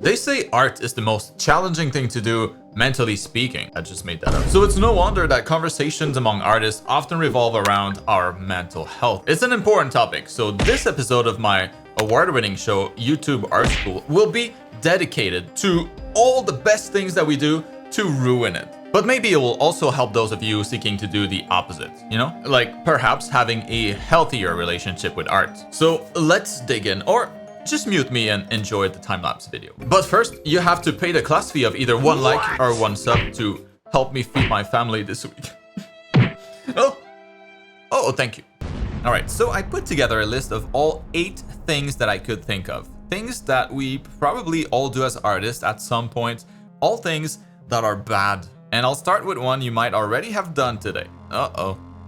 They say art is the most challenging thing to do, mentally speaking. I just made that up. So it's no wonder that conversations among artists often revolve around our mental health. It's an important topic, so this episode of my award-winning show, YTartschool, will be dedicated to all the best things that we do to ruin it. But maybe it will also help those of you seeking to do the opposite, you know? Like perhaps having a healthier relationship with art. So let's dig in, or just mute me and enjoy the time-lapse video. But first, you have to pay the class fee of either 1 like or 1 sub to help me feed my family this week. Oh, thank you. All right, so I put together a list of all 8 things that I could think of. Things that we probably all do as artists at some point. All things that are bad. And I'll start with one you might already have done today.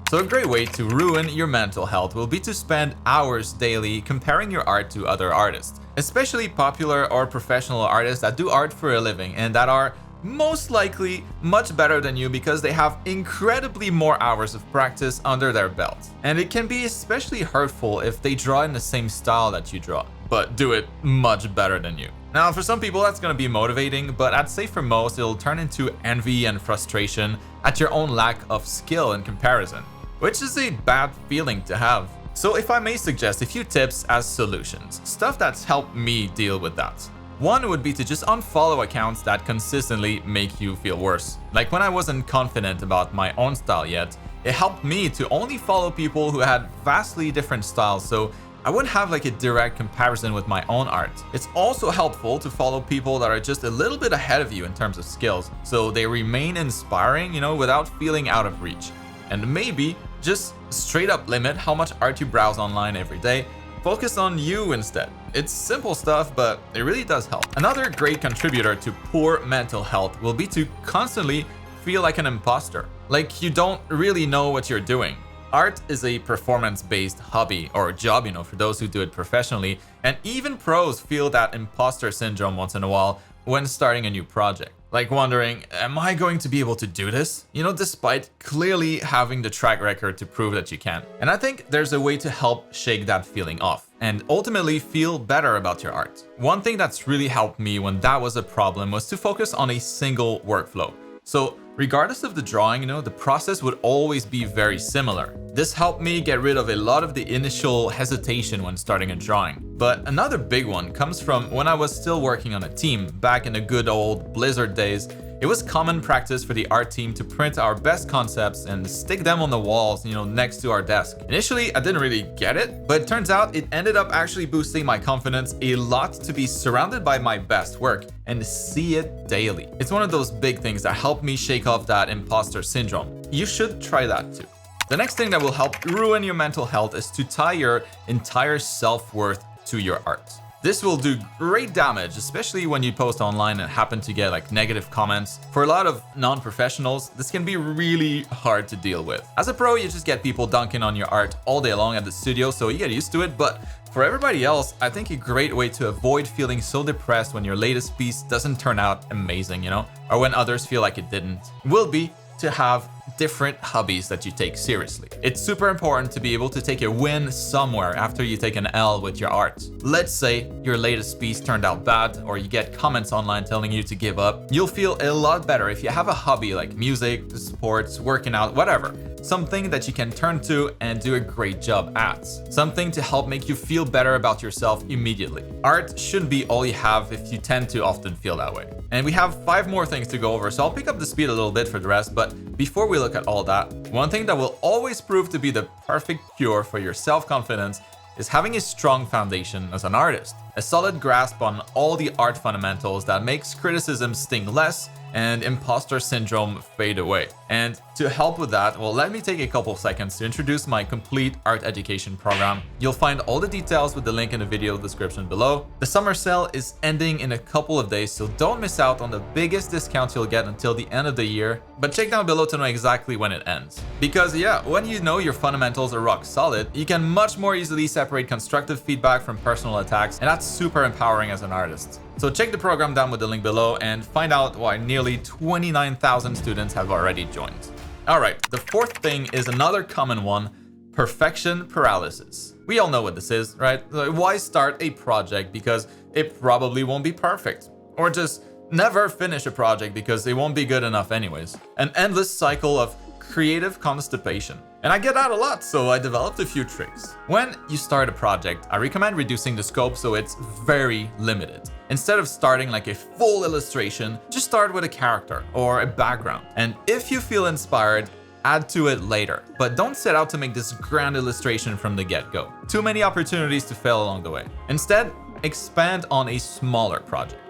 So a great way to ruin your mental health will be to spend hours daily comparing your art to other artists, especially popular or professional artists that do art for a living and that are most likely much better than you because they have incredibly more hours of practice under their belt. And it can be especially hurtful if they draw in the same style that you draw, but do it much better than you. Now, for some people that's gonna be motivating, but I'd say for most it'll turn into envy and frustration at your own lack of skill in comparison, which is a bad feeling to have. So if I may suggest a few tips as solutions, stuff that's helped me deal with that. One would be to just unfollow accounts that consistently make you feel worse. Like when I wasn't confident about my own style yet, it helped me to only follow people who had vastly different styles, so I wouldn't have like a direct comparison with my own art. It's also helpful to follow people that are just a little bit ahead of you in terms of skills, so they remain inspiring, you know, without feeling out of reach. And maybe just straight up limit how much art you browse online every day. Focus on you instead. It's simple stuff, but it really does help. Another great contributor to poor mental health will be to constantly feel like an imposter, like you don't really know what you're doing. Art is a performance-based hobby or job, you know, for those who do it professionally, and even pros feel that imposter syndrome once in a while when starting a new project. Like wondering, am I going to be able to do this? You know, despite clearly having the track record to prove that you can. And I think there's a way to help shake that feeling off and ultimately feel better about your art. One thing that's really helped me when that was a problem was to focus on a single workflow. So regardless of the drawing, you know, the process would always be very similar. This helped me get rid of a lot of the initial hesitation when starting a drawing. But another big one comes from when I was still working on a team back in the good old Blizzard days. It was common practice for the art team to print our best concepts and stick them on the walls, you know, next to our desk. Initially, I didn't really get it, but it turns out it ended up actually boosting my confidence a lot to be surrounded by my best work and see it daily. It's one of those big things that helped me shake off that imposter syndrome. You should try that too. The next thing that will help ruin your mental health is to tie your entire self-worth to your art. This will do great damage, especially when you post online and happen to get like negative comments. For a lot of non-professionals, this can be really hard to deal with. As a pro, you just get people dunking on your art all day long at the studio, so you get used to it. But for everybody else, I think a great way to avoid feeling so depressed when your latest piece doesn't turn out amazing, you know, or when others feel like it didn't, will be to have different hobbies that you take seriously. It's super important to be able to take a win somewhere after you take an L with your art. Let's say your latest piece turned out bad, or you get comments online telling you to give up. You'll feel a lot better if you have a hobby like music, sports, working out, whatever. Something that you can turn to and do a great job at. Something to help make you feel better about yourself immediately. Art shouldn't be all you have if you tend to often feel that way. And we have 5 more things to go over, so I'll pick up the speed a little bit for the rest, but before we look at all that, one thing that will always prove to be the perfect cure for your self-confidence is having a strong foundation as an artist. A solid grasp on all the art fundamentals that makes criticism sting less and imposter syndrome fade away. And to help with that, well, let me take a couple seconds to introduce my complete art education program. You'll find all the details with the link in the video description below. The summer sale is ending in a couple of days, so don't miss out on the biggest discounts you'll get until the end of the year. But check down below to know exactly when it ends. Because yeah, when you know your fundamentals are rock solid, you can much more easily separate constructive feedback from personal attacks, and that's super empowering as an artist. So check the program down with the link below and find out why nearly 29,000 students have already joined. All right, the 4th thing is another common one: perfection paralysis. We all know what this is, right? Why start a project because it probably won't be perfect? or just never finish a project because it won't be good enough anyways. An endless cycle of creative constipation. And I get that a lot, so I developed a few tricks. When you start a project, I recommend reducing the scope so it's very limited. Instead of starting like a full illustration, just start with a character or a background. And if you feel inspired, add to it later. But don't set out to make this grand illustration from the get-go. Too many opportunities to fail along the way. Instead, expand on a smaller project.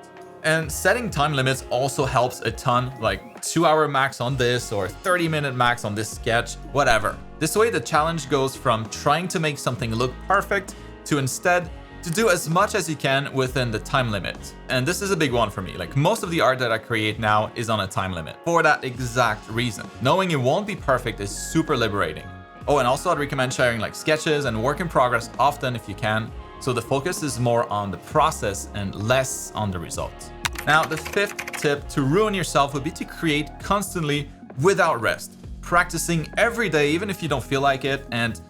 And setting time limits also helps a ton, like 2-hour max on this or 30-minute max on this sketch, whatever. This way the challenge goes from trying to make something look perfect to instead to do as much as you can within the time limit. And this is a big one for me. Like most of the art that I create now is on a time limit for that exact reason. Knowing it won't be perfect is super liberating. Oh, and also I'd recommend sharing like sketches and work in progress often if you can, so the focus is more on the process and less on the result. Now, the 5th tip to ruin yourself would be to create constantly without rest, practicing every day even if you don't feel like it, and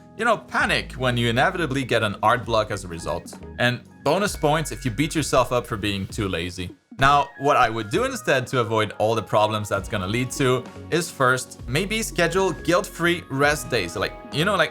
panic when you inevitably get an art block as a result. And bonus points if you beat yourself up for being too lazy. Now, what I would do instead to avoid all the problems that's gonna lead to is first, maybe schedule guilt-free rest days. Like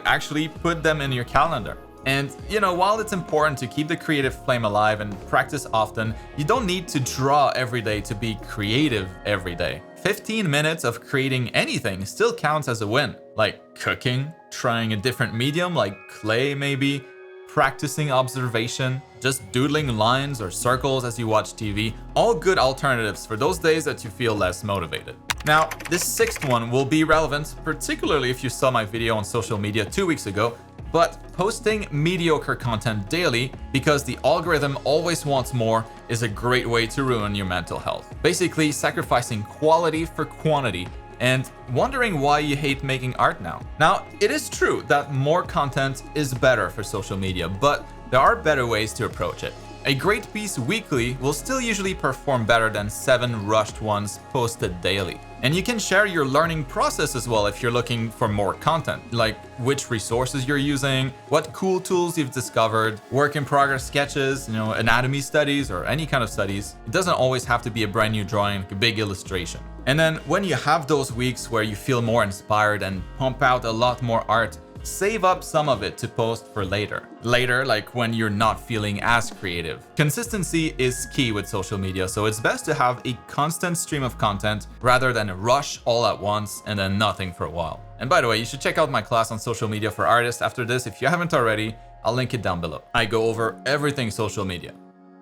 actually put them in your calendar. And while it's important to keep the creative flame alive and practice often, you don't need to draw every day to be creative every day. 15 minutes of creating anything still counts as a win. Like cooking, trying a different medium like clay maybe, practicing observation, just doodling lines or circles as you watch TV. All good alternatives for those days that you feel less motivated. Now, this 6th one will be relevant, particularly if you saw my video on social media 2 weeks ago, but posting mediocre content daily because the algorithm always wants more is a great way to ruin your mental health. Basically, sacrificing quality for quantity and wondering why you hate making art now. Now, it is true that more content is better for social media, but there are better ways to approach it. A great piece weekly will still usually perform better than 7 rushed ones posted daily. And you can share your learning process as well if you're looking for more content, like which resources you're using, what cool tools you've discovered, work in progress sketches, anatomy studies or any kind of studies. It doesn't always have to be a brand new drawing, like a big illustration. And then when you have those weeks where you feel more inspired and pump out a lot more art, save up some of it to post for later. Later, like when you're not feeling as creative. Consistency is key with social media, so it's best to have a constant stream of content rather than a rush all at once and then nothing for a while. And by the way, you should check out my class on social media for artists after this if you haven't already. I'll link it down below. I go over everything social media.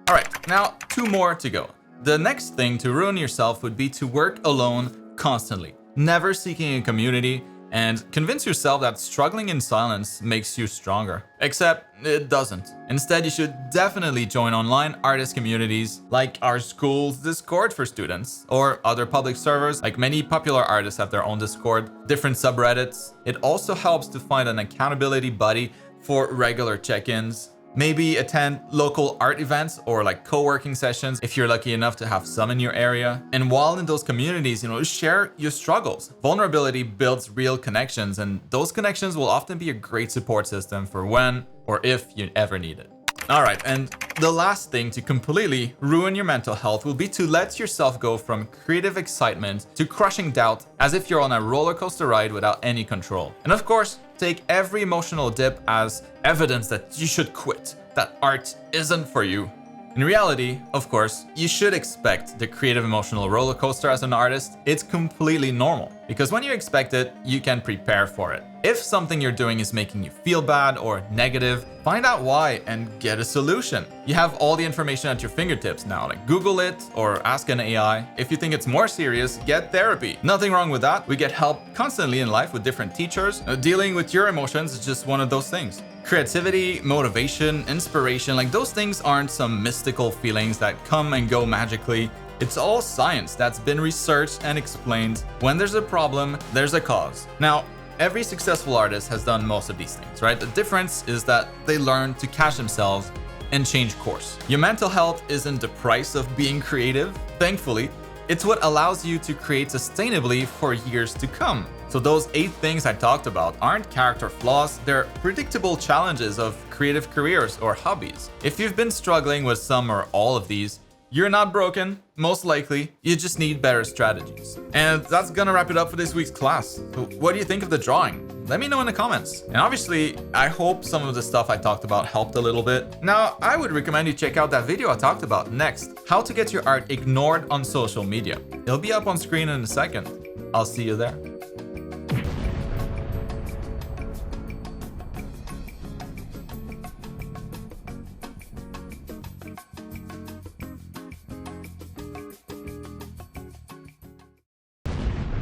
All right, now 2 more to go. The next thing to ruin yourself would be to work alone constantly, never seeking a community, and convince yourself that struggling in silence makes you stronger. Except it doesn't. Instead, you should definitely join online artist communities like our school's Discord for students, or other public servers. Like many popular artists have their own Discord, different subreddits. It also helps to find an accountability buddy for regular check-ins. Maybe attend local art events or like co-working sessions if you're lucky enough to have some in your area. And while in those communities, share your struggles. Vulnerability builds real connections, and those connections will often be a great support system for when or if you ever need it. All right, and the last thing to completely ruin your mental health will be to let yourself go from creative excitement to crushing doubt as if you're on a roller coaster ride without any control. And of course, take every emotional dip as evidence that you should quit, that art isn't for you. In reality, of course, you should expect the creative emotional roller coaster as an artist. It's completely normal, because when you expect it, you can prepare for it. If something you're doing is making you feel bad or negative, find out why and get a solution. You have all the information at your fingertips now, like Google it or ask an AI. If you think it's more serious, get therapy. Nothing wrong with that. We get help constantly in life with different teachers. Dealing with your emotions is just one of those things. Creativity, motivation, inspiration, like those things aren't some mystical feelings that come and go magically. It's all science that's been researched and explained. When there's a problem, there's a cause. Now, every successful artist has done most of these things, right? The difference is that they learn to catch themselves and change course. Your mental health isn't the price of being creative, thankfully. It's what allows you to create sustainably for years to come. So those 8 things I talked about aren't character flaws, they're predictable challenges of creative careers or hobbies. If you've been struggling with some or all of these, You're not broken, most likely. You just need better strategies. And that's gonna wrap it up for this week's class. So what do you think of the drawing? Let me know in the comments. And obviously, I hope some of the stuff I talked about helped a little bit. Now, I would recommend you check out that video I talked about next, how to get your art ignored on social media. It'll be up on screen in a second. I'll see you there.